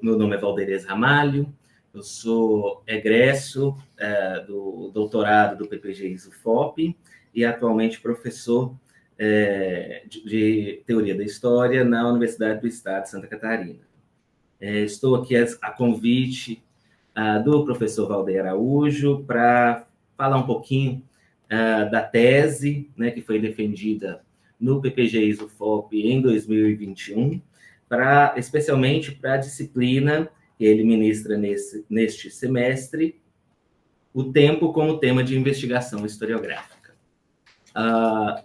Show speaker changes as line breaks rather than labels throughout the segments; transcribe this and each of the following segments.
meu nome é Valderez Ramalho, eu sou egresso do doutorado do PPG-ISUFOP e atualmente professor de Teoria da História na Universidade do Estado de Santa Catarina. Estou aqui a convite do professor Valdeir Araújo para falar um pouquinho da tese, né, que foi defendida no PPG-ISUFOP em 2021, especialmente para a disciplina que ele ministra neste semestre, o tempo como tema de investigação historiográfica.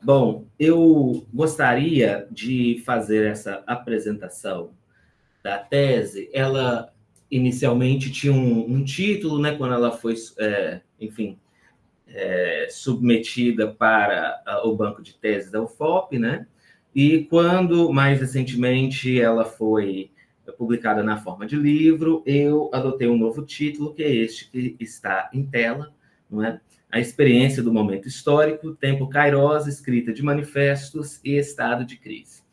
Bom, eu gostaria de fazer essa apresentação da tese. Ela inicialmente tinha um título, né, quando ela foi, submetida para o banco de teses da UFOP, né? E quando, mais recentemente, ela foi publicada na forma de livro, eu adotei um novo título, que é este que está em tela, não é? A experiência do momento histórico, tempo Kairos, escrita de manifestos e estado de crise.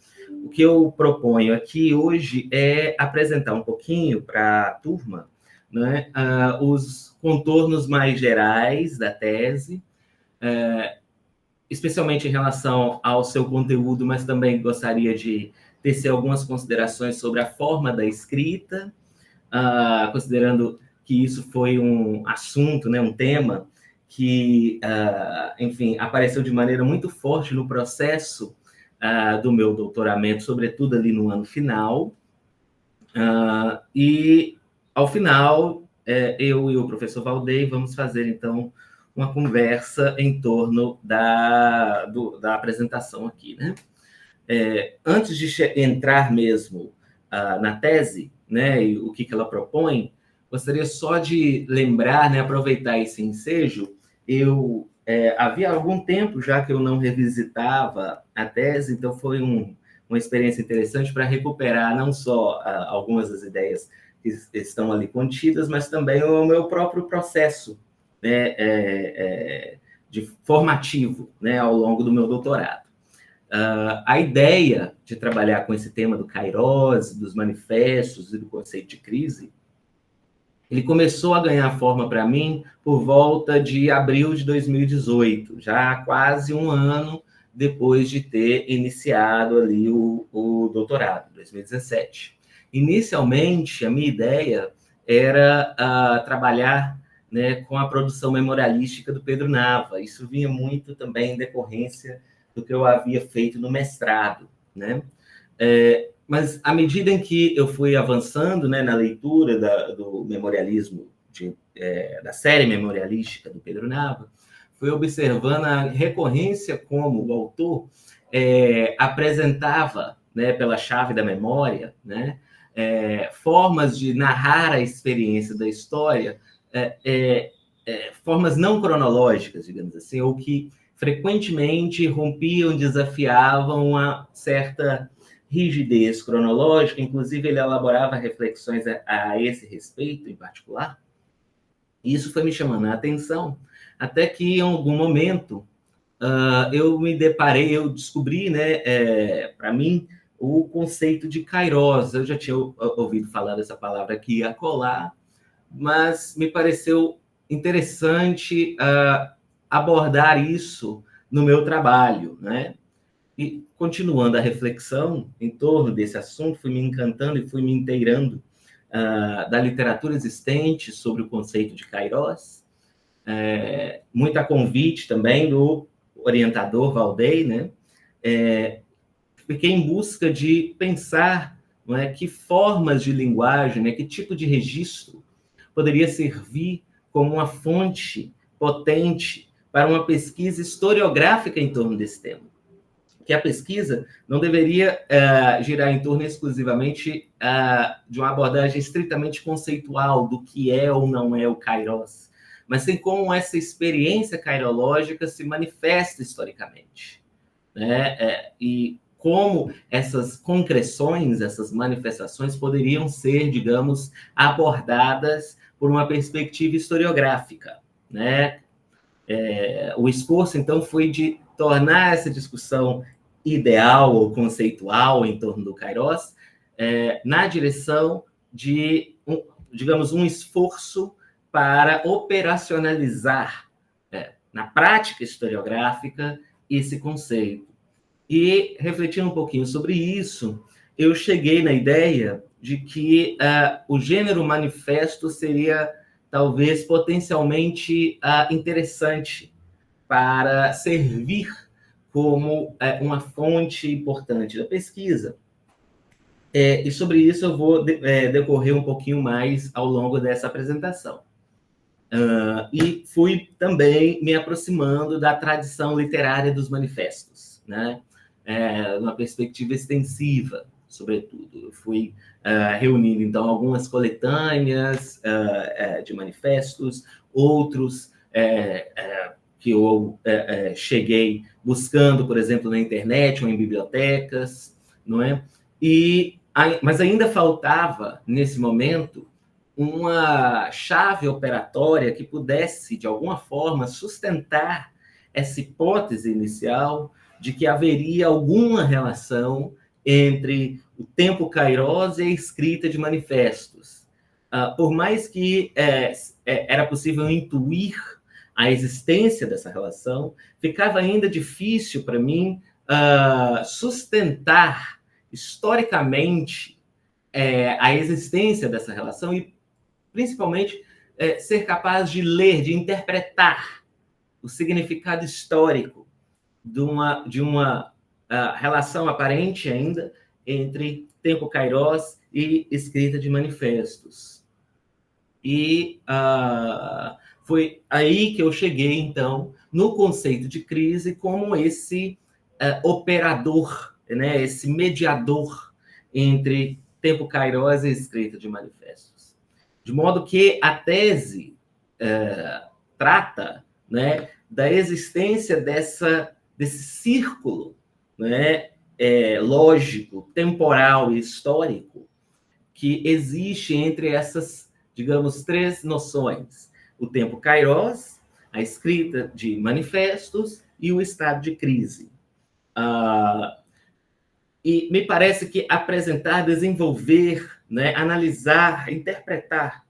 O que eu proponho aqui hoje é apresentar um pouquinho para a turma, né, os contornos mais gerais da tese, especialmente em relação ao seu conteúdo, mas também gostaria de tecer algumas considerações sobre a forma da escrita, considerando que isso foi um assunto, né, um tema que, apareceu de maneira muito forte no processo do meu doutoramento, sobretudo ali no ano final. E, ao final, eu e o professor Valdeir vamos fazer, então, uma conversa em torno da apresentação aqui, né? Antes de entrar mesmo na tese, né, e o que ela propõe, gostaria só de lembrar, né, aproveitar esse ensejo. Havia algum tempo já que eu não revisitava a tese, então foi uma experiência interessante para recuperar não só algumas das ideias que estão ali contidas, mas também o meu próprio processo, né, de formativo, né, ao longo do meu doutorado. A ideia de trabalhar com esse tema do Kairos, dos manifestos e do conceito de crise, ele começou a ganhar forma para mim por volta de abril de 2018, já quase um ano depois de ter iniciado ali o doutorado, 2017. Inicialmente, a minha ideia era trabalhar, né, com a produção memorialística do Pedro Nava. Isso vinha muito também em decorrência do que eu havia feito no mestrado, né? Mas, à medida em que eu fui avançando, né, na leitura do memorialismo, da série memorialística do Pedro Nava, fui observando a recorrência como o autor apresentava, né, pela chave da memória, né, formas de narrar a experiência da história, formas não cronológicas, digamos assim, ou que frequentemente rompiam, desafiavam uma certa rigidez cronológica. Inclusive, ele elaborava reflexões a esse respeito em particular. E isso foi me chamando a atenção, até que, em algum momento, eu descobri, né, para mim, o conceito de Kairos. Eu já tinha ouvido falar dessa palavra aqui e acolá, mas me pareceu interessante abordar isso no meu trabalho, né? E, continuando a reflexão em torno desse assunto, fui me encantando e fui me inteirando da literatura existente sobre o conceito de Kairos, muito a convite também do orientador Valdeir, né? Fiquei em busca de pensar, não é, que formas de linguagem, né, que tipo de registro poderia servir como uma fonte potente para uma pesquisa historiográfica em torno desse tema. Que a pesquisa não deveria girar em torno exclusivamente de uma abordagem estritamente conceitual do que é ou não é o Kairos, mas sim como essa experiência kairológica se manifesta historicamente, né? E como essas concreções, essas manifestações poderiam ser, digamos, abordadas por uma perspectiva historiográfica, né? O esforço, então, foi de tornar essa discussão ideal ou conceitual em torno do Kairos na direção digamos, um esforço para operacionalizar na prática historiográfica esse conceito. E, refletindo um pouquinho sobre isso, eu cheguei na ideia de que o gênero manifesto seria, talvez, potencialmente interessante para servir como uma fonte importante da pesquisa. E sobre isso eu vou decorrer um pouquinho mais ao longo dessa apresentação. E fui também me aproximando da tradição literária dos manifestos, né? Numa perspectiva extensiva, sobretudo. Eu fui reunindo, então, algumas coletâneas de manifestos, outros que eu cheguei buscando, por exemplo, na internet ou em bibliotecas, não é? Mas ainda faltava, nesse momento, uma chave operatória que pudesse, de alguma forma, sustentar essa hipótese inicial de que haveria alguma relação entre o tempo Kairos e a escrita de manifestos. Por mais que era possível intuir a existência dessa relação, ficava ainda difícil para mim sustentar historicamente a existência dessa relação e, principalmente, ser capaz de ler, de interpretar o significado histórico de uma relação aparente ainda entre tempo Kairos e escrita de manifestos. E foi aí que eu cheguei, então, no conceito de crise como esse operador, né, esse mediador entre tempo Kairos e escrita de manifestos. De modo que a tese trata, né, da existência desse círculo, né, lógico, temporal e histórico que existe entre essas, digamos, três noções: o tempo Kairos, a escrita de manifestos e o estado de crise. E me parece que apresentar, desenvolver, né, analisar, interpretar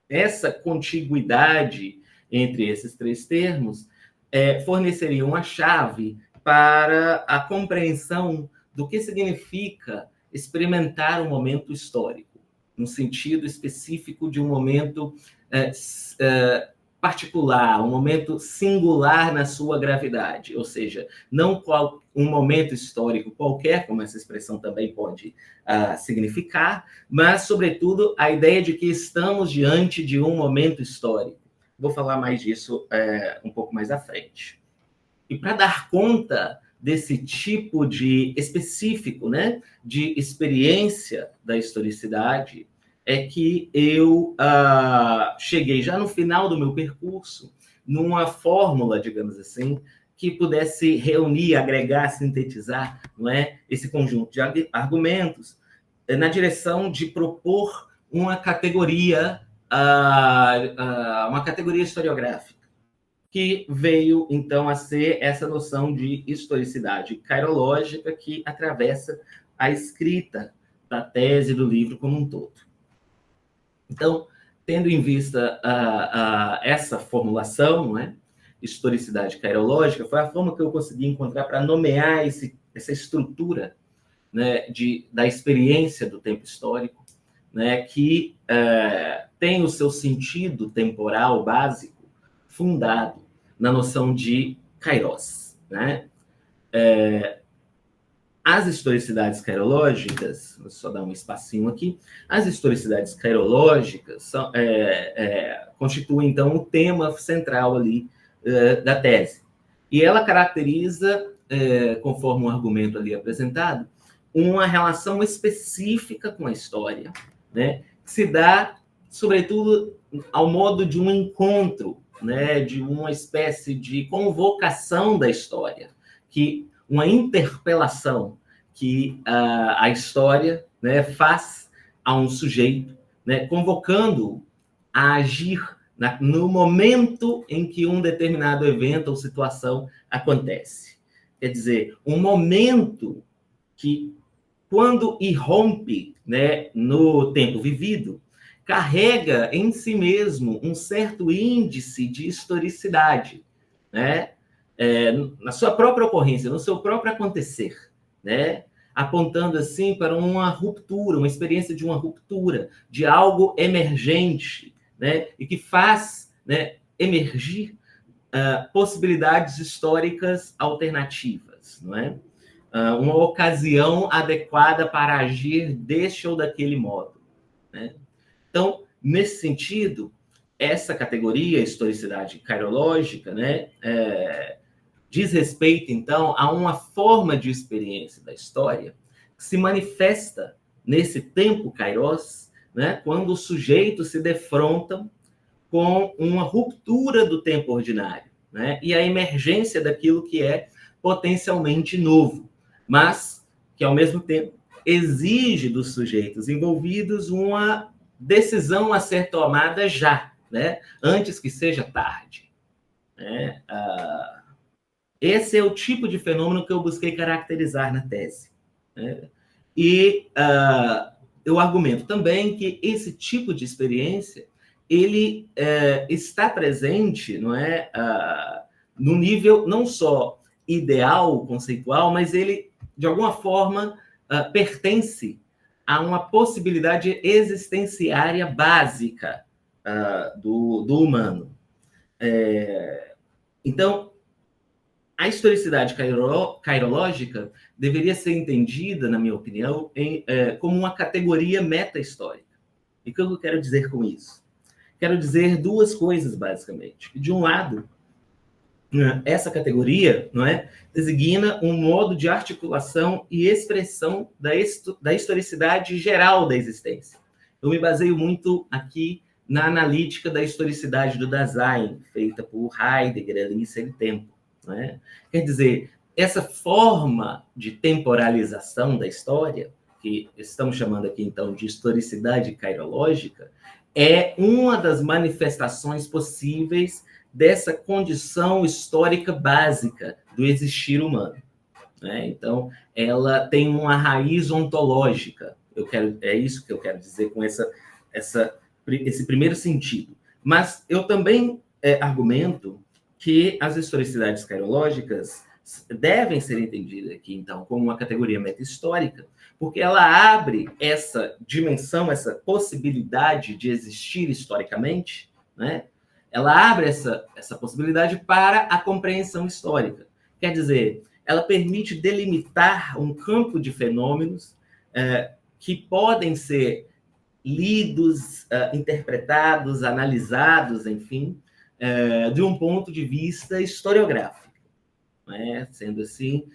essa contiguidade entre esses três termos forneceria uma chave para a compreensão do que significa experimentar um momento histórico, no sentido específico de um momento particular, um momento singular na sua gravidade, ou seja, não um momento histórico qualquer, como essa expressão também pode significar, mas, sobretudo, a ideia de que estamos diante de um momento histórico. Vou falar mais disso um pouco mais à frente. E para dar conta desse tipo de específico, né, de experiência da historicidade, é que eu cheguei já no final do meu percurso numa fórmula, digamos assim, que pudesse reunir, agregar, sintetizar, não é, esse conjunto de argumentos na direção de propor uma categoria historiográfica, que veio, então, a ser essa noção de historicidade cairológica que atravessa a escrita da tese do livro como um todo. Então, tendo em vista essa formulação, não é? Historicidade cairológica, foi a forma que eu consegui encontrar para nomear essa estrutura, né, da experiência do tempo histórico, né, que tem o seu sentido temporal básico fundado na noção de Kairos, né? As historicidades cairológicas, vou só dar um espacinho aqui, as historicidades cairológicas constituem, então, o tema central ali da tese. E ela caracteriza, conforme um argumento ali apresentado, uma relação específica com a história, né, que se dá, sobretudo, ao modo de um encontro, né, de uma espécie de convocação da história, uma interpelação que a história, né, faz a um sujeito, né, convocando-o a agir no momento em que um determinado evento ou situação acontece. Quer dizer, um momento que quando irrompe, né, no tempo vivido, carrega em si mesmo um certo índice de historicidade, né? Na sua própria ocorrência, no seu próprio acontecer, né? Apontando assim para uma ruptura, uma experiência de uma ruptura, de algo emergente, né? E que faz, né, emergir possibilidades históricas alternativas, não é? Uma ocasião adequada para agir deste ou daquele modo, né? Então, nesse sentido, essa categoria, historicidade cairológica, né, diz respeito, então, a uma forma de experiência da história que se manifesta nesse tempo kairos, né, quando os sujeitos se defrontam com uma ruptura do tempo ordinário, né, e a emergência daquilo que é potencialmente novo, mas que, ao mesmo tempo, exige dos sujeitos envolvidos uma decisão a ser tomada já, né, antes que seja tarde, né? Esse é o tipo de fenômeno que eu busquei caracterizar na tese, né? E eu argumento também que esse tipo de experiência ele está presente, não é, no nível não só ideal, conceitual, mas ele, de alguma forma, pertence a uma possibilidade existenciária básica do humano. Então, a historicidade cairológica deveria ser entendida, na minha opinião, como uma categoria meta-histórica. E o que eu quero dizer com isso? Quero dizer duas coisas, basicamente. De um lado, essa categoria, não é, designa um modo de articulação e expressão da historicidade geral da existência. Eu me baseio muito aqui na analítica da historicidade do Dasein, feita por Heidegger ali em seu tempo. Não é? Quer dizer, essa forma de temporalização da história, que estamos chamando aqui então de historicidade cairológica, é uma das manifestações possíveis dessa condição histórica básica do existir humano, né? Então, ela tem uma raiz ontológica. É isso que eu quero dizer com esse primeiro sentido. Mas eu também argumento que as historicidades cairológicas devem ser entendidas aqui, então, como uma categoria meta-histórica, porque ela abre essa dimensão, essa possibilidade de existir historicamente, né? Ela abre essa possibilidade para a compreensão histórica. Quer dizer, ela permite delimitar um campo de fenômenos que podem ser lidos, interpretados, analisados, enfim, de um ponto de vista historiográfico. Né? Sendo assim,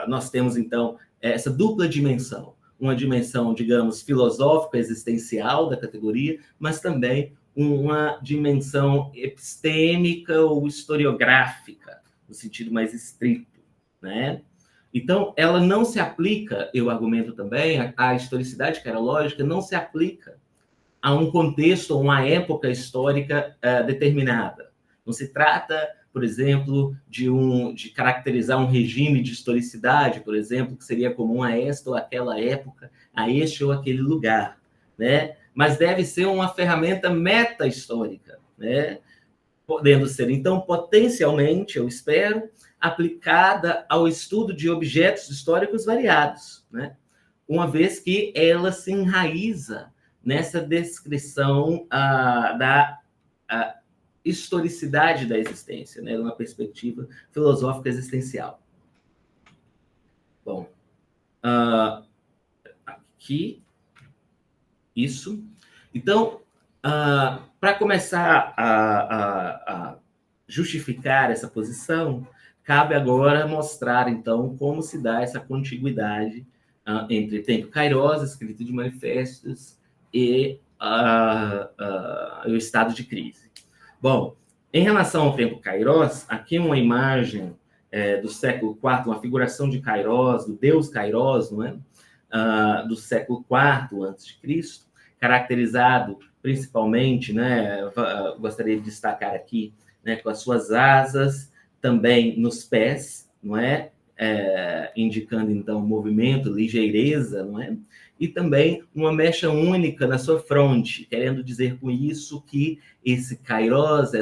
nós temos, então, essa dupla dimensão. Uma dimensão, digamos, filosófica, existencial da categoria, mas também uma dimensão epistêmica ou historiográfica, no sentido mais estrito, né? Então, ela não se aplica, eu argumento também, a historicidade cairológica não se aplica a um contexto, a uma época histórica determinada. Não se trata, por exemplo, de caracterizar um regime de historicidade, por exemplo, que seria comum a esta ou aquela época, a este ou aquele lugar, né? Mas deve ser uma ferramenta meta-histórica, né? Podendo ser, então, potencialmente, eu espero, aplicada ao estudo de objetos históricos variados, né? Uma vez que ela se enraiza nessa descrição da historicidade da existência, né? Uma perspectiva filosófica existencial. Bom, aqui, isso. Então, para começar a justificar essa posição, cabe agora mostrar, então, como se dá essa contiguidade entre tempo kairos, escrito de manifestos, e o estado de crise. Bom, em relação ao tempo kairos, aqui uma imagem do século IV, uma figuração de Kairos, do deus Kairos, não é? Do século IV a.C., caracterizado principalmente, né, gostaria de destacar aqui, né, com as suas asas, também nos pés, não é? indicando, então, movimento, ligeireza, não é? E também uma mecha única na sua fronte, querendo dizer com isso que esse kairos,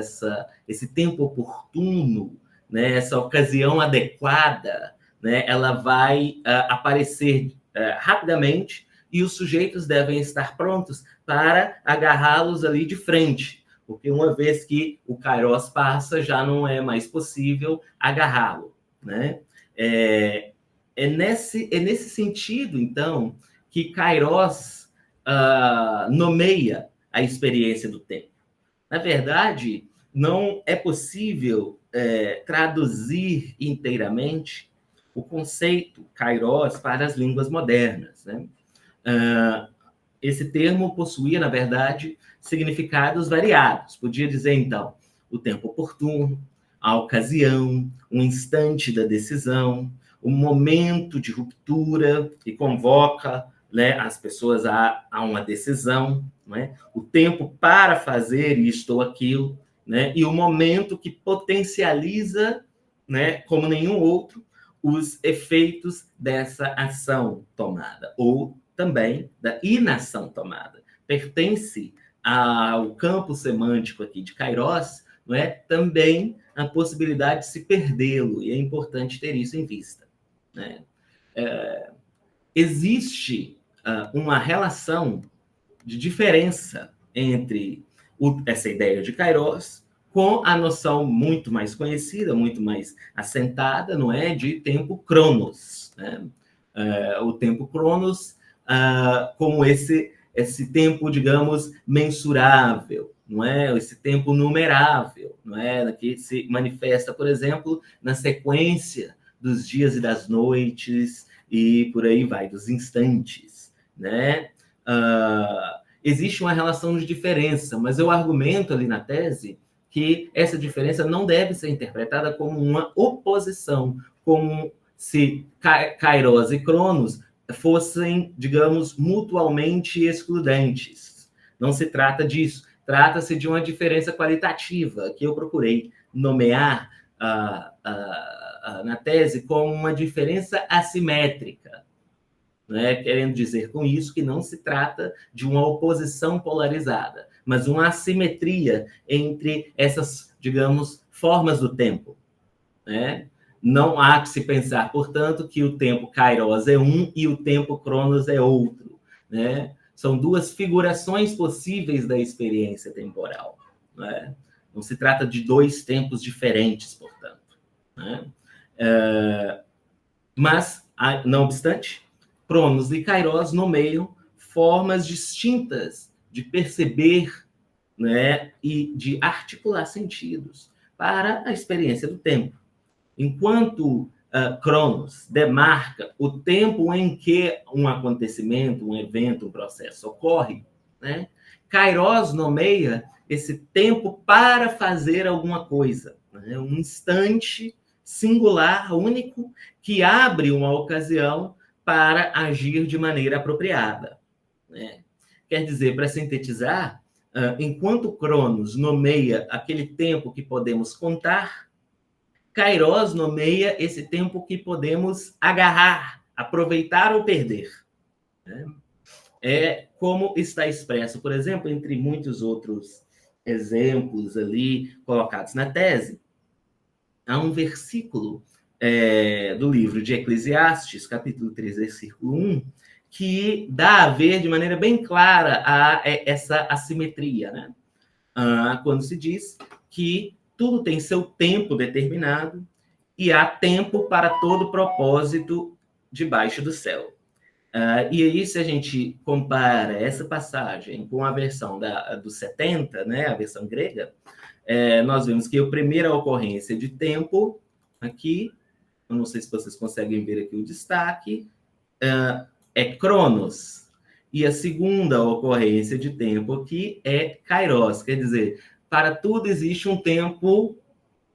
esse tempo oportuno, né, essa ocasião adequada, né, ela vai aparecer rapidamente e os sujeitos devem estar prontos para agarrá-los ali de frente, porque uma vez que o kairos passa, já não é mais possível agarrá-lo, né? É nesse sentido, então, que kairos nomeia a experiência do tempo. Na verdade, não é possível traduzir inteiramente o conceito kairos para as línguas modernas, né? Esse termo possuía, na verdade, significados variados. Podia dizer, então, o tempo oportuno, a ocasião, um instante da decisão, o momento de ruptura que convoca, né, as pessoas a uma decisão, né? O tempo para fazer isto ou aquilo, né? E o momento que potencializa, né, como nenhum outro, os efeitos dessa ação tomada, ou também da inação tomada. Pertence ao campo semântico aqui de kairos, não é? Também a possibilidade de se perdê-lo, e é importante ter isso em vista, né? Existe uma relação de diferença entre essa ideia de kairos com a noção muito mais conhecida, muito mais assentada, não é, de tempo cronos, né? O tempo cronos como esse tempo, digamos, mensurável, não é? Esse tempo numerável, não é? Que se manifesta, por exemplo, na sequência dos dias e das noites e por aí vai, dos instantes, né? Existe uma relação de diferença, mas eu argumento ali na tese que essa diferença não deve ser interpretada como uma oposição, como se kairos e cronos fossem, digamos, mutuamente excludentes. Não se trata disso. Trata-se de uma diferença qualitativa que eu procurei nomear na tese como uma diferença assimétrica, né? Querendo dizer com isso que não se trata de uma oposição polarizada, mas uma assimetria entre essas, digamos, formas do tempo, né? Não há que se pensar, portanto, que o tempo kairos é um e o tempo cronos é outro, né? São duas figurações possíveis da experiência temporal, né? Não se trata de dois tempos diferentes, portanto, né? Mas, não obstante, cronos e kairos nomeiam formas distintas de perceber, né, e de articular sentidos para a experiência do tempo. Enquanto Cronos demarca o tempo em que um acontecimento, um evento, um processo ocorre, né? Kairos nomeia esse tempo para fazer alguma coisa, né? Um instante singular, único, que abre uma ocasião para agir de maneira apropriada, né? Quer dizer, para sintetizar, enquanto Cronos nomeia aquele tempo que podemos contar, kairos nomeia esse tempo que podemos agarrar, aproveitar ou perder, né? É como está expresso, por exemplo, entre muitos outros exemplos ali colocados na tese, há um versículo do livro de Eclesiastes, capítulo 3, versículo 1, que dá a ver de maneira bem clara essa assimetria, né? Quando se diz que tudo tem seu tempo determinado e há tempo para todo propósito debaixo do céu. E aí, se a gente compara essa passagem com a versão dos 70, né, a versão grega, nós vemos que a primeira ocorrência de tempo, aqui, eu não sei se vocês conseguem ver aqui o destaque, é Cronos. E a segunda ocorrência de tempo aqui é Kairos, quer dizer, para tudo existe um tempo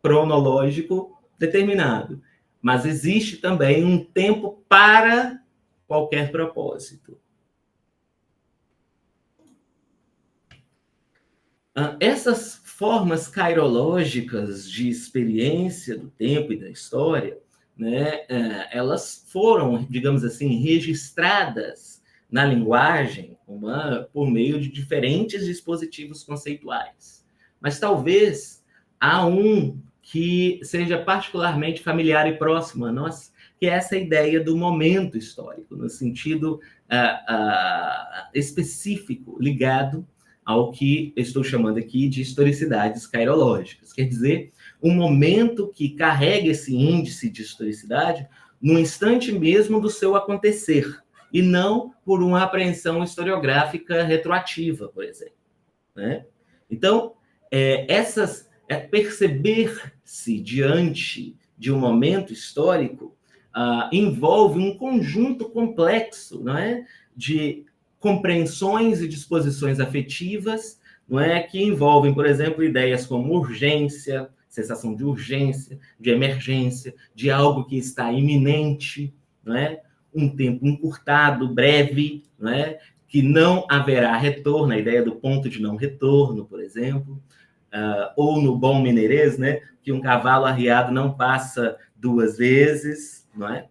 cronológico determinado, mas existe também um tempo para qualquer propósito. Essas formas kairológicas de experiência do tempo e da história, né, elas foram, digamos assim, registradas na linguagem por meio de diferentes dispositivos conceituais. Mas talvez há um que seja particularmente familiar e próximo a nós, que é essa ideia do momento histórico, no sentido específico, ligado ao que estou chamando aqui de historicidades cairológicas. Quer dizer, um momento que carrega esse índice de historicidade no instante mesmo do seu acontecer, e não por uma apreensão historiográfica retroativa, por exemplo. Né? Então, perceber-se diante de um momento histórico envolve um conjunto complexo, não é, de compreensões e disposições afetivas, não é, que envolvem, por exemplo, ideias como urgência, sensação de urgência, de emergência, de algo que está iminente, não é, um tempo encurtado, breve, não é, que não haverá retorno, a ideia do ponto de não retorno, por exemplo, ou no bom mineirês, né, que um cavalo arriado não passa duas vezes, não é?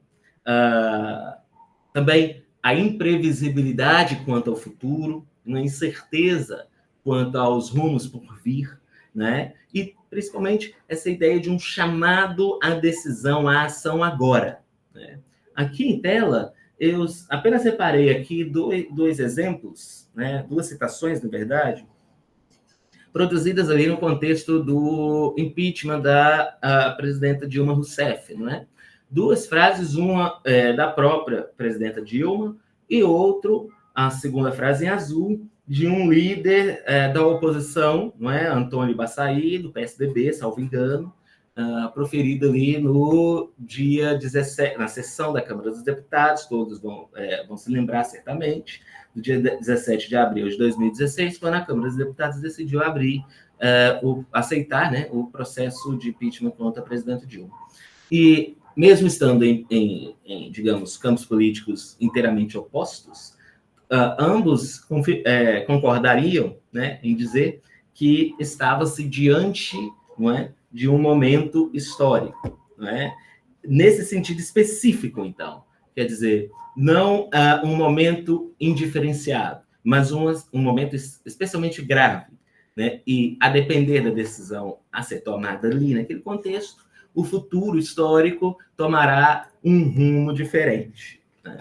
Também a imprevisibilidade quanto ao futuro, uma incerteza quanto aos rumos por vir, né? E principalmente essa ideia de um chamado à decisão, à ação agora. Né? Aqui em tela, eu apenas separei aqui dois exemplos, né? Duas citações, na verdade, produzidas ali no contexto do impeachment da presidenta Dilma Rousseff, não é? Duas frases, uma da própria presidenta Dilma e outro, a segunda frase em azul, de um líder da oposição, não é? Antônio Baçaí, do PSDB, salvo engano, proferida ali no dia 17, na sessão da Câmara dos Deputados, todos vão se lembrar certamente, no dia 17 de abril de 2016, quando a Câmara dos Deputados decidiu aceitar, né, o processo de impeachment contra a presidenta Dilma. E mesmo estando em digamos, campos políticos inteiramente opostos, ambos concordariam, né, em dizer que estava-se diante, não é, de um momento histórico, não é? Nesse sentido específico, então, quer dizer, não um momento indiferenciado, mas um momento especialmente grave, né? E a depender da decisão a ser tomada ali naquele contexto, o futuro histórico tomará um rumo diferente. Né?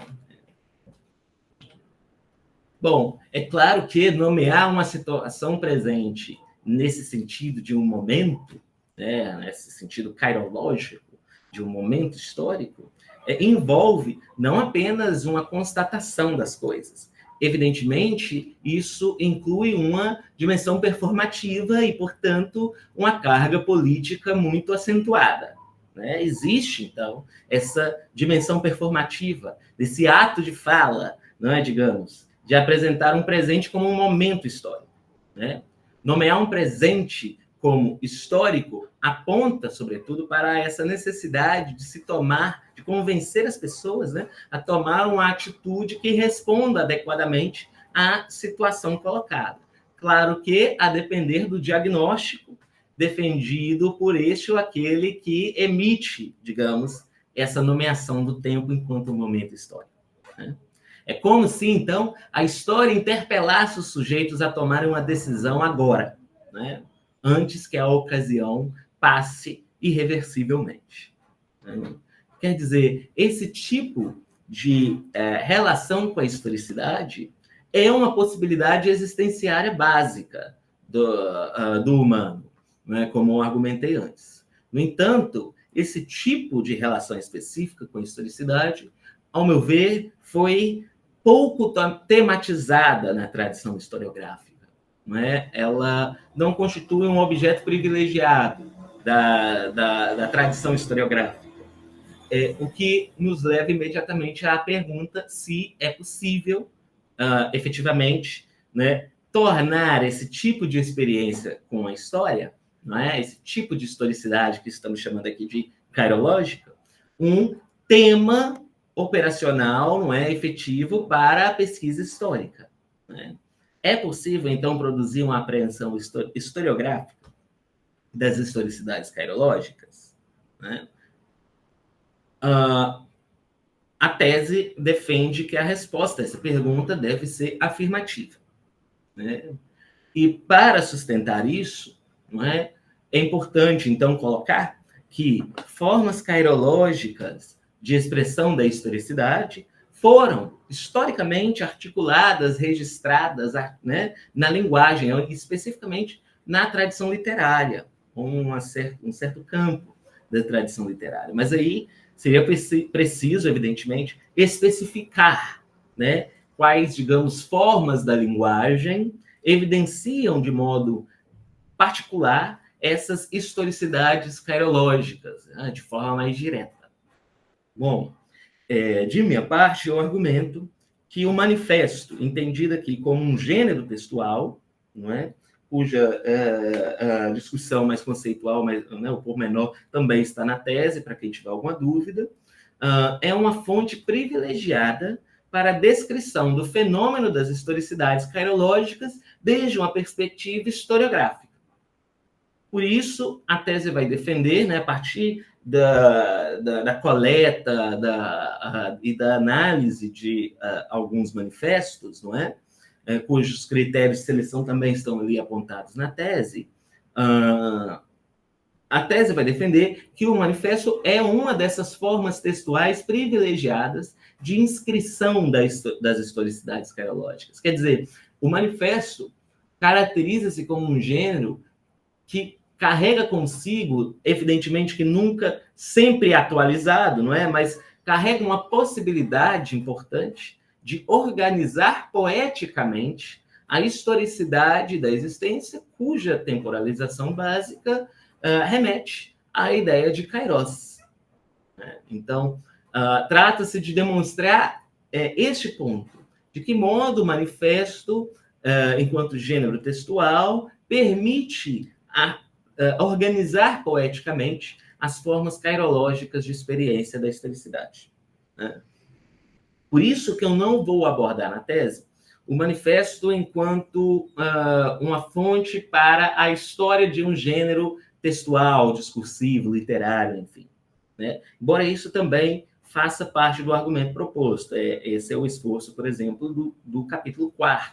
Bom, é claro que nomear uma situação presente nesse sentido de um momento, né, nesse sentido cairológico, de um momento histórico, envolve não apenas uma constatação das coisas. Evidentemente, isso inclui uma dimensão performativa e, portanto, uma carga política muito acentuada. Né? Existe, então, essa dimensão performativa, desse ato de fala, não é, digamos, de apresentar um presente como um momento histórico. Né? Nomear um presente como histórico aponta, sobretudo, para essa necessidade de se tomar, de convencer as pessoas, né, a tomar uma atitude que responda adequadamente à situação colocada. Claro que a depender do diagnóstico defendido por este ou aquele que emite, digamos, essa nomeação do tempo enquanto momento histórico. Né? É como se, então, a história interpelasse os sujeitos a tomarem uma decisão agora, né? Antes que a ocasião passe irreversivelmente. Né? Quer dizer, esse tipo de relação com a historicidade é uma possibilidade existenciária básica do humano, né? Como eu argumentei antes. No entanto, esse tipo de relação específica com a historicidade, ao meu ver, foi pouco tematizada na tradição historiográfica. Não é? Ela não constitui um objeto privilegiado da tradição historiográfica. O que nos leva imediatamente à pergunta se é possível, efetivamente, né, tornar esse tipo de experiência com a história, não é? Esse tipo de historicidade que estamos chamando aqui de cairológica, um tema operacional, não é, efetivo para a pesquisa histórica. Né? É possível, então, produzir uma apreensão historiográfica das historicidades cairológicas? Né? A tese defende que a resposta a essa pergunta deve ser afirmativa, né? E para sustentar isso, não é, é importante, então, colocar que formas cairológicas de expressão da historicidade foram historicamente articuladas, registradas, né, na linguagem, especificamente na tradição literária, um certo campo da tradição literária. Mas aí seria preciso, evidentemente, especificar, né, quais, digamos, formas da linguagem evidenciam de modo particular essas historicidades cairológicas, né, de forma mais direta. Bom, de minha parte, eu argumento que o manifesto, entendido aqui como um gênero textual, não é? Cuja a discussão mais conceitual, né, o pormenor, também está na tese, para quem tiver alguma dúvida, é uma fonte privilegiada para a descrição do fenômeno das historicidades cairológicas desde uma perspectiva historiográfica. Por isso, a tese vai defender, né, a partir da coleta e da análise de alguns manifestos, não é? Cujos critérios de seleção também estão ali apontados na tese, a tese vai defender que o manifesto é uma dessas formas textuais privilegiadas de inscrição das historicidades cairológicas. Quer dizer, o manifesto caracteriza-se como um gênero que carrega consigo, evidentemente que nunca sempre atualizado, não é? Mas carrega uma possibilidade importante de organizar poeticamente a historicidade da existência, cuja temporalização básica remete à ideia de Kairos. Então, trata-se de demonstrar este ponto, de que modo o manifesto, enquanto gênero textual, permite organizar poeticamente as formas cairológicas de experiência da historicidade. Né? Por isso que eu não vou abordar na tese o manifesto enquanto uma fonte para a história de um gênero textual, discursivo, literário, enfim. Né? Embora isso também faça parte do argumento proposto. Esse é o esforço, por exemplo, do capítulo 4º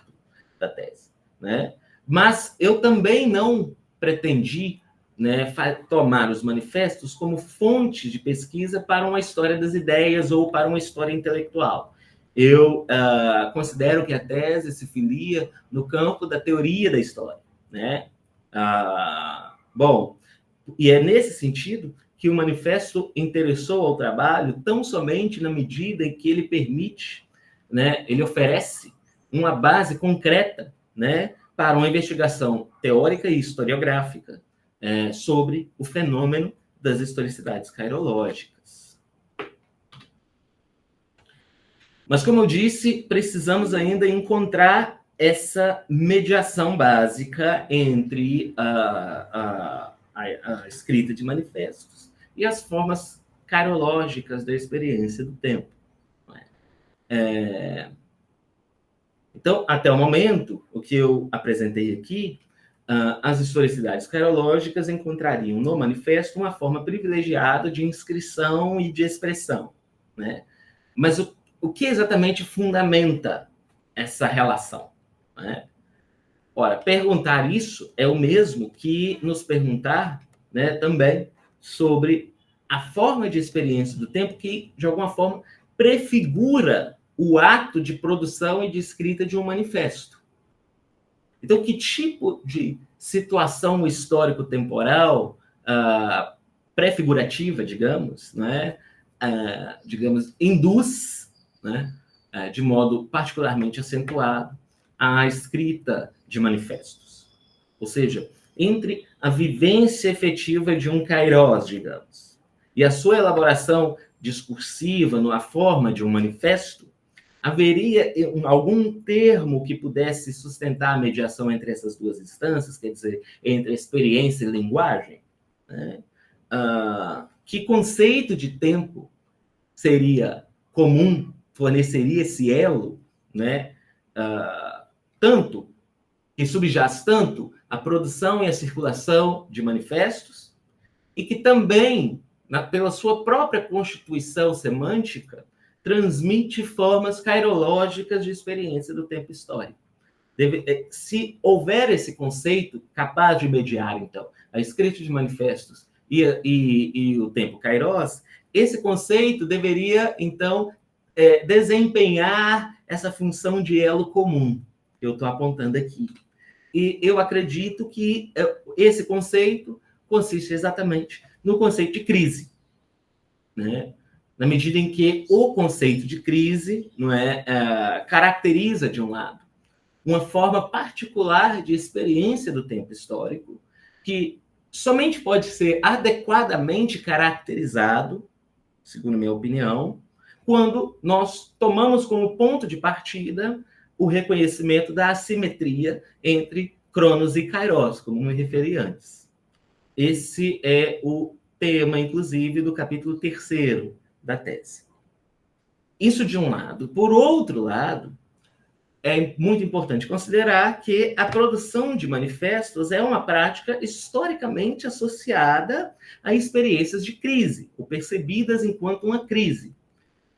da tese. Né? Mas eu também não pretendi, né, tomar os manifestos como fonte de pesquisa para uma história das ideias ou para uma história intelectual. Eu considero que a tese se filia no campo da teoria da história. Né? Bom, e é nesse sentido que o manifesto interessou ao trabalho tão somente na medida em que ele permite, né, ele oferece uma base concreta, né, para uma investigação teórica e historiográfica sobre o fenômeno das historicidades cairológicas. Mas, como eu disse, precisamos ainda encontrar essa mediação básica entre a escrita de manifestos e as formas cairológicas da experiência do tempo. Então, até o momento, o que eu apresentei aqui, as historicidades cairológicas encontrariam no manifesto uma forma privilegiada de inscrição e de expressão. Né? Mas o que exatamente fundamenta essa relação? Né? Ora, perguntar isso é o mesmo que nos perguntar, né, também sobre a forma de experiência do tempo que, de alguma forma, prefigura o ato de produção e de escrita de um manifesto. Então, que tipo de situação histórico-temporal pré-figurativa, digamos, né, digamos, induz, né, de modo particularmente acentuado, a escrita de manifestos? Ou seja, entre a vivência efetiva de um kairós, digamos, e a sua elaboração discursiva na forma de um manifesto, haveria algum termo que pudesse sustentar a mediação entre essas duas instâncias, quer dizer, entre experiência e linguagem? Né? Que conceito de tempo seria comum, forneceria esse elo, né? Tanto que subjaz tanto a produção e a circulação de manifestos, e que também pela sua própria constituição semântica, transmite formas cairológicas de experiência do tempo histórico. Se houver esse conceito capaz de mediar, então, a escrita de manifestos e o tempo kairos, esse conceito deveria, então, desempenhar essa função de elo comum que eu estou apontando aqui. E eu acredito que esse conceito consiste exatamente no conceito de crise, né? Na medida em que o conceito de crise, não é, caracteriza, de um lado, uma forma particular de experiência do tempo histórico, que somente pode ser adequadamente caracterizado, segundo a minha opinião, quando nós tomamos como ponto de partida o reconhecimento da assimetria entre Cronos e Kairos, como me referi antes. Esse é o tema, inclusive, do capítulo 3º da tese. Isso de um lado. Por outro lado, é muito importante considerar que a produção de manifestos é uma prática historicamente associada a experiências de crise, ou percebidas enquanto uma crise.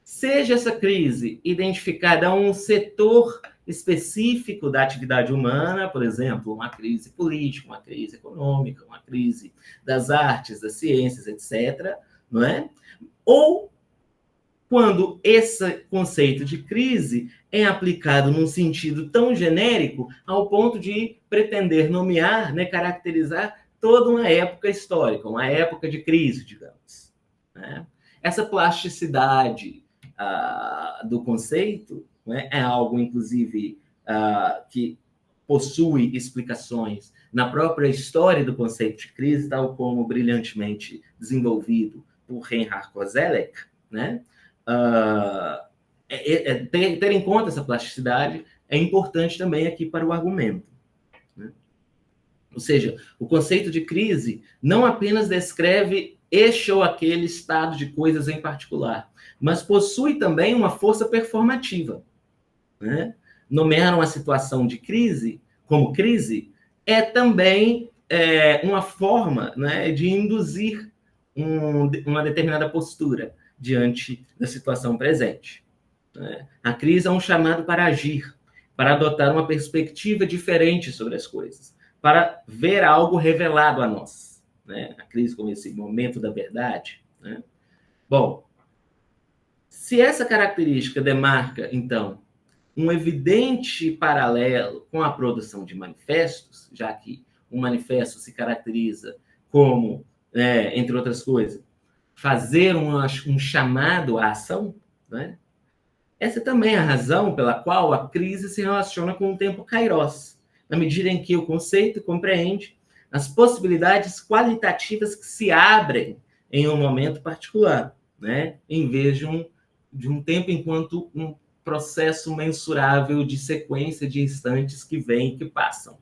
Seja essa crise identificada a um setor específico da atividade humana, por exemplo, uma crise política, uma crise econômica, uma crise das artes, das ciências, etc., não é? Ou quando esse conceito de crise é aplicado num sentido tão genérico ao ponto de pretender nomear, né, caracterizar toda uma época histórica, uma época de crise, digamos, né? Essa plasticidade do conceito, né, é algo, inclusive, que possui explicações na própria história do conceito de crise, tal como brilhantemente desenvolvido por Reinhard Koselleck, né? Ter em conta essa plasticidade é importante também aqui para o argumento, né? Ou seja, o conceito de crise não apenas descreve este ou aquele estado de coisas em particular, mas possui também uma força performativa, né? Nomear uma situação de crise como crise é também uma forma, né, de induzir uma determinada postura diante da situação presente, né? A crise é um chamado para agir, para adotar uma perspectiva diferente sobre as coisas, para ver algo revelado a nós, né? A crise como esse momento da verdade, né? Bom, se essa característica demarca, então, um evidente paralelo com a produção de manifestos, já que um manifesto se caracteriza como, entre outras coisas, fazer um chamado à ação, né? Essa também é a razão pela qual a crise se relaciona com o tempo kairos, na medida em que o conceito compreende as possibilidades qualitativas que se abrem em um momento particular, né? Em vez de um tempo enquanto um processo mensurável de sequência de instantes que vêm e que passam.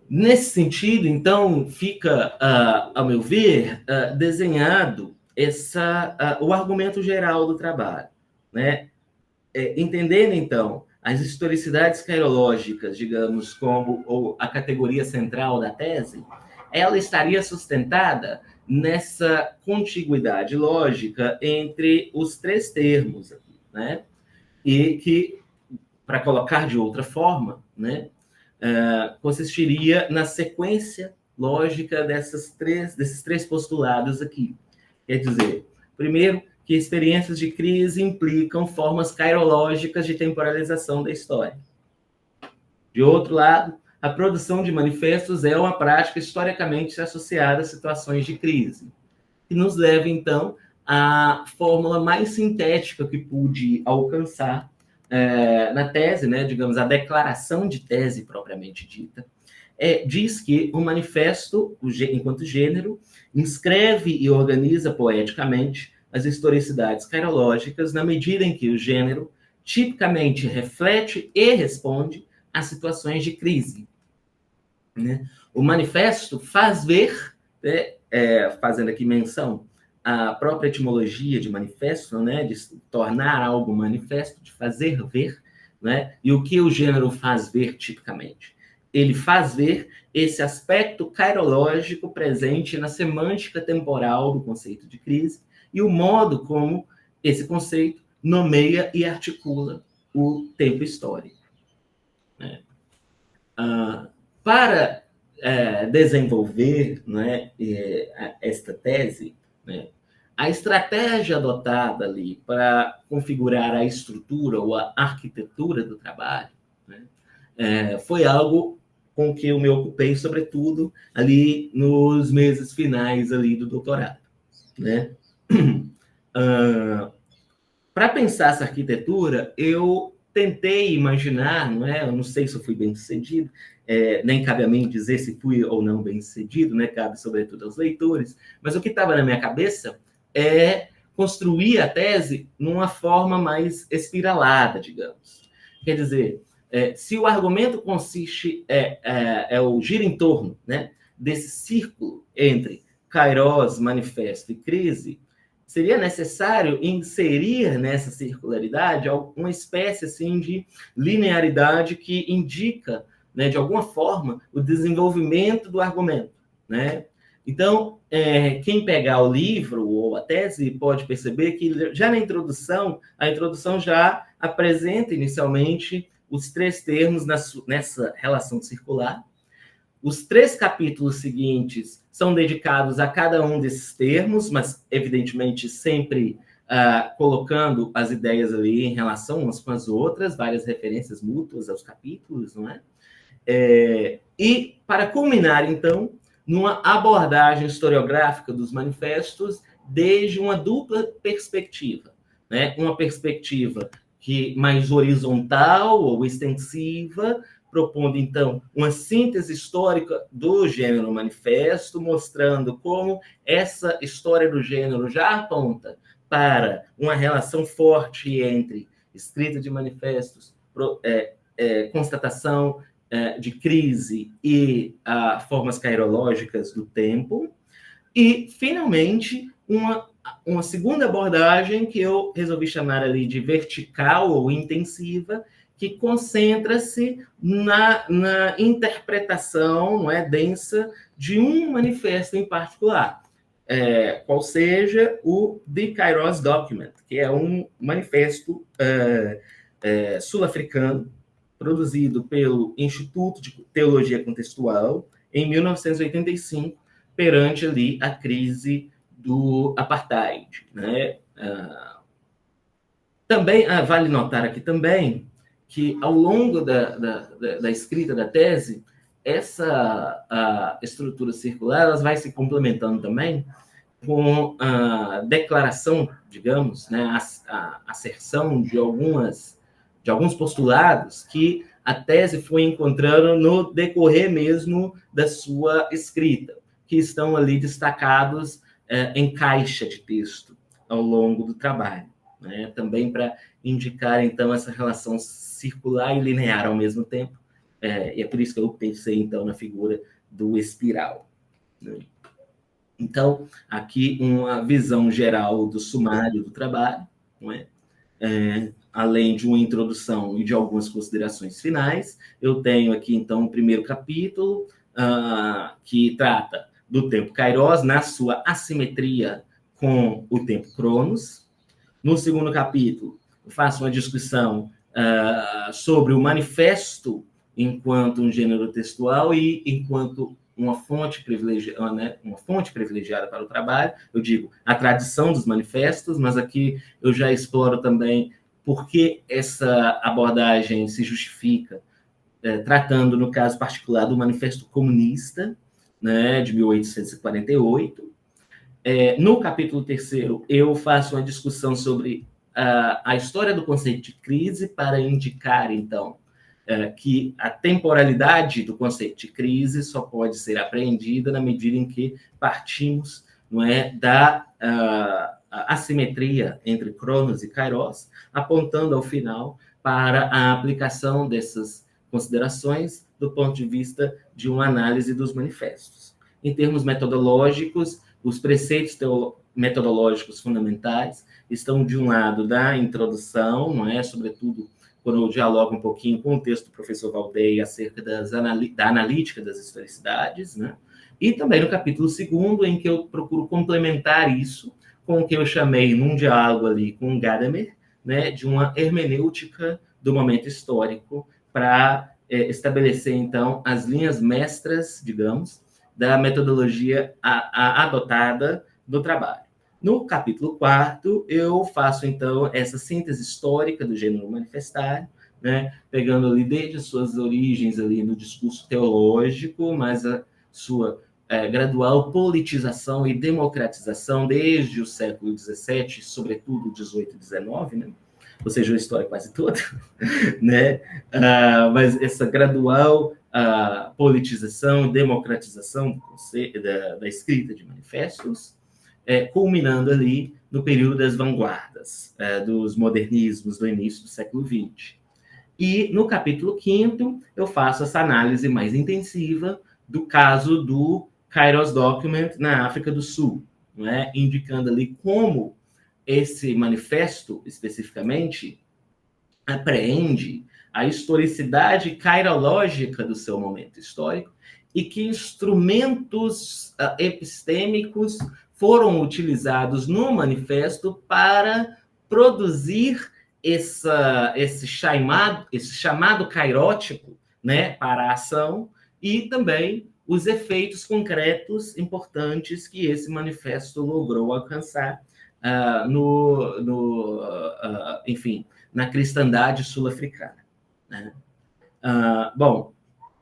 Nesse sentido, então, fica, ao meu ver, desenhado o argumento geral do trabalho, né? Entendendo, então, as historicidades cairológicas, digamos, como a categoria central da tese, ela estaria sustentada nessa contiguidade lógica entre os três termos, né? E que, para colocar de outra forma, né, consistiria na sequência lógica desses três postulados aqui. Quer dizer, primeiro, que experiências de crise implicam formas cairológicas de temporalização da história. De outro lado, a produção de manifestos é uma prática historicamente associada a situações de crise, que nos leva, então, à fórmula mais sintética que pude alcançar na tese, né, digamos, a declaração de tese propriamente dita, diz que o manifesto, enquanto gênero, inscreve e organiza poeticamente as historicidades cairológicas na medida em que o gênero tipicamente reflete e responde a situações de crise, né? O manifesto faz ver, fazendo aqui menção à própria etimologia de manifesto, né, de tornar algo manifesto, de fazer ver, né? E o que o gênero faz ver tipicamente? ele faz ver esse aspecto cairológico presente na semântica temporal do conceito de crise e o modo como esse conceito nomeia e articula o tempo histórico. Né? Para desenvolver, né, esta tese, né, a estratégia adotada ali para configurar a estrutura ou a arquitetura do trabalho, né, foi algo com que eu me ocupei, sobretudo, ali nos meses finais ali do doutorado. Né? Para pensar essa arquitetura, eu tentei imaginar, não é? Eu não sei se eu fui bem sucedido, nem cabe a mim dizer se fui ou não bem sucedido, né? Cabe sobretudo aos leitores, mas o que estava na minha cabeça é construir a tese numa forma mais espiralada, digamos. Quer dizer, se o argumento consiste, o gira em torno, né, desse círculo entre Kairos, manifesto e crise, seria necessário inserir nessa circularidade uma espécie assim, de linearidade que indica, né, de alguma forma, o desenvolvimento do argumento. Né? Então, quem pegar o livro ou a tese pode perceber que já na introdução, a introdução já apresenta inicialmente os 3 termos nessa relação circular. Os 3 capítulos seguintes são dedicados a cada um desses termos, mas, evidentemente, sempre colocando as ideias ali em relação umas com as outras, várias referências mútuas aos capítulos, não é? E, para culminar, então, numa abordagem historiográfica dos manifestos desde uma dupla perspectiva, né? Uma perspectiva mais horizontal ou extensiva, propondo, então, uma síntese histórica do gênero manifesto, mostrando como essa história do gênero já aponta para uma relação forte entre escrita de manifestos, constatação de crise e formas cairológicas do tempo. E, finalmente, uma segunda abordagem que eu resolvi chamar ali de vertical ou intensiva, que concentra-se na interpretação, não é, densa de um manifesto em particular, qual seja o The Kairos Document, que é um manifesto sul-africano, produzido pelo Instituto de Teologia Contextual em 1985, perante ali a crise do apartheid. Né? Também vale notar aqui também que, ao longo da escrita da tese, essa estrutura circular ela vai se complementando também com a declaração, digamos, né, a asserção de alguns postulados que a tese foi encontrando no decorrer mesmo da sua escrita, que estão ali destacados em caixa de texto ao longo do trabalho, né? Também para indicar, então, essa relação circular e linear ao mesmo tempo, e é por isso que eu pensei, então, na figura do espiral. Né? Então, aqui uma visão geral do sumário do trabalho, não é? Além de uma introdução e de algumas considerações finais. Eu tenho aqui, então, o primeiro capítulo, que trata do tempo Kairos na sua assimetria com o tempo Cronos. No segundo capítulo, eu faço uma discussão sobre o manifesto enquanto um gênero textual e enquanto uma fonte privilegiada, né? Uma fonte privilegiada para o trabalho. Eu digo a tradição dos manifestos, mas aqui eu já exploro também por que essa abordagem se justifica, tratando, no caso particular, do Manifesto Comunista, né, de 1848. No capítulo 3º, eu faço uma discussão sobre a história do conceito de crise para indicar, então, que a temporalidade do conceito de crise só pode ser apreendida na medida em que partimos, não é, da assimetria entre Cronos e Kairos, apontando ao final para a aplicação dessas considerações do ponto de vista de uma análise dos manifestos. Em termos metodológicos, os preceitos metodológicos fundamentais estão, de um lado, da introdução, não é, sobretudo quando eu dialogo um pouquinho com o texto do professor Valdei acerca da analítica das historicidades, né? E também no capítulo 2º, em que eu procuro complementar isso com o que eu chamei, num diálogo ali com Gadamer, né, de uma hermenêutica do momento histórico para estabelecer, então, as linhas mestras, digamos, da metodologia adotada no trabalho. No capítulo 4º, eu faço, então, essa síntese histórica do gênero manifestário, né, pegando ali desde suas origens ali no discurso teológico, mas a sua gradual politização e democratização desde o século XVII, sobretudo XVIII e XIX, né? Ou seja, a história quase toda, né? Mas essa gradual politização e democratização da escrita de manifestos, culminando ali no período das vanguardas, dos modernismos do início do século XX. E no capítulo 5º, eu faço essa análise mais intensiva do caso do Kairos Document na África do Sul, não é? Indicando ali como esse manifesto, especificamente, apreende a historicidade cairológica do seu momento histórico e que instrumentos epistêmicos foram utilizados no manifesto para produzir esse chamado cairótipo, né, para a ação, e também os efeitos concretos importantes que esse manifesto logrou alcançar, enfim, na cristandade sul-africana, né? Bom,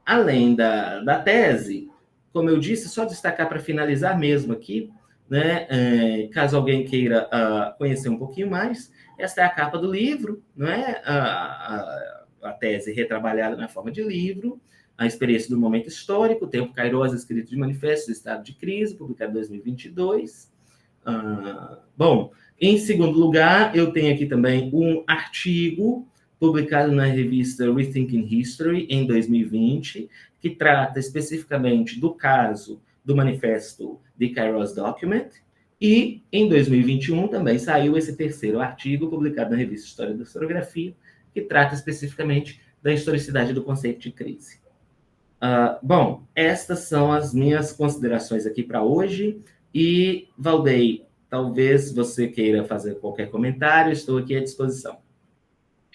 além da tese, como eu disse, só destacar para finalizar mesmo aqui, né, caso alguém queira conhecer um pouquinho mais, esta é a capa do livro, não é? A tese retrabalhada na forma de livro, a experiência do momento histórico, o tempo Kairos, escrito de manifesto do estado de crise, publicado em 2022. Bom, em segundo lugar, eu tenho aqui também um artigo publicado na revista Rethinking History, em 2020, que trata especificamente do caso do manifesto The Kairos Document, e em 2021 também saiu esse terceiro artigo, publicado na revista História da Historiografia, que trata especificamente da historicidade do conceito de crise. Bom, estas são as minhas considerações aqui para hoje, e, Valdei, talvez você queira fazer qualquer comentário, estou aqui à disposição.